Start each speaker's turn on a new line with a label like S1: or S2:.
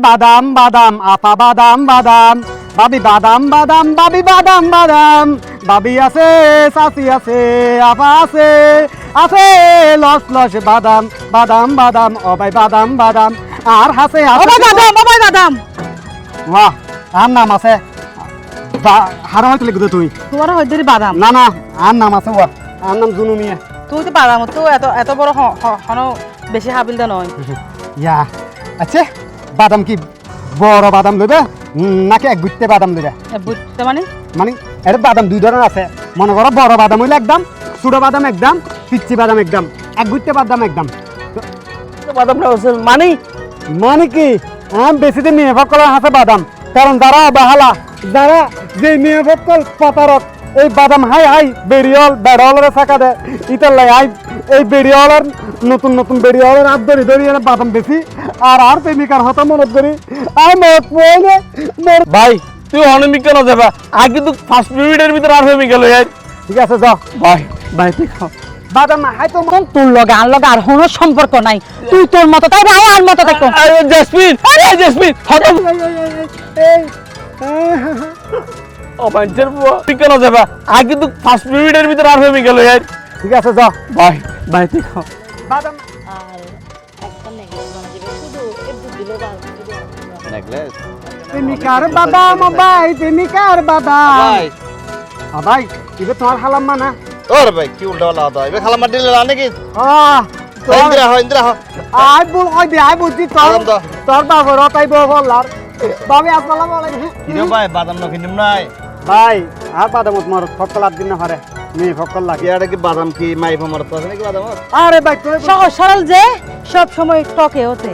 S1: বাদাম বাদাম আপা বাদাম বাদাম বাবি বাদাম বাদাম বাবি বাদাম বাদাম বাবি আছে সাসি আছে আপা আছে আছে লস লস বাদাম বাদাম বাদাম ও ভাই বাদাম বাদাম আর হাসে
S2: ও ভাই বাদাম ও ভাই বাদাম
S1: বাহ আর নাম আছে হারা হয়তো লিখতে তুই
S2: তোমার হইদের বাদাম
S1: না না আর নাম আছে ওয়া আর নাম জুনু মিয়া
S2: তুই তো বাদাম তো এত বড় হন বেশি হাবিল দা নয়
S1: ইয়া আচ্ছা বাদাম কি বড় বাদাম লইবে নাকি এক গুত্তে বাদাম লইবে
S2: বুঝতে মানে
S1: মানে এর বাদাম দুই ধরনের আছে মনে করো বড় বাদাম হইলে একদম ছোট বাদাম একদম পিচ্ছি বাদাম একদম এক গুত্তে বাদাম একদম
S2: বাদামটা হচ্ছে মানে
S1: মানে কি আমি বেশি দিন মেয়ে ফকল হাতে বাদাম কারণ যারা অবহেলা যারা যে মেয়ে ফকল পাতারক এই বাদাম হাই হাই বেরিয়ল বেড়লের চাকা দেয় ইটার লাই হাই এই বেরিয়লের নতুন নতুন বেরিয়লের হাত ধরি ধরি বাদাম বেশি আর প্রেমিকার হতা মনত করি আর মত পড়লে
S3: ভাই তুই অনেক কেন যাবা আগে তো 5 মিনিটের ভিতর আর হয়ে গেল
S1: ঠিক আছে যাও
S3: ভাই ভাই তুই খাও
S1: বাদাম হাই তো মন
S2: তোর লগে আর লগে আর কোনো সম্পর্ক নাই তুই তোর মতো তাই ভাই আর মতো দেখো
S3: জেসমিন এই জেসমিন হত ও বাঞ্চের বুয়া তুই কেন যাবা আগে তো 5 মিনিটের ভিতর আর হয়ে গেল
S1: ঠিক আছে যাও
S3: ভাই ভাই তুই খাও
S1: বাদাম
S3: নেকলেস
S1: প্রেমিকার বাদাম ভাই প্রেমিকার বাদাম ভাই এবার তোমার হালাম মানা
S4: তোর ভাই কি উল্টা পাল্টা কথা এবে খালা মার দিলে নাকি ইন্দিরা হ
S1: আই বল কই দে আই বুঝি
S4: বাদাম দাও।
S1: তোর বাবা রতাই বলার বাবে আসসালামু আলাইকুম
S4: কি রে ভাই বাদাম না কিনিম নাই
S1: ভাই আর বাদাম তোমার ফকলার দিন না পারে নি ফকল লাগে
S4: এটা কি বাদাম কি মাই ফামার তো আছে নাকি বাদাম
S1: আরে ভাই তুই
S2: সহজ সরল যে সব সময় টকে হতে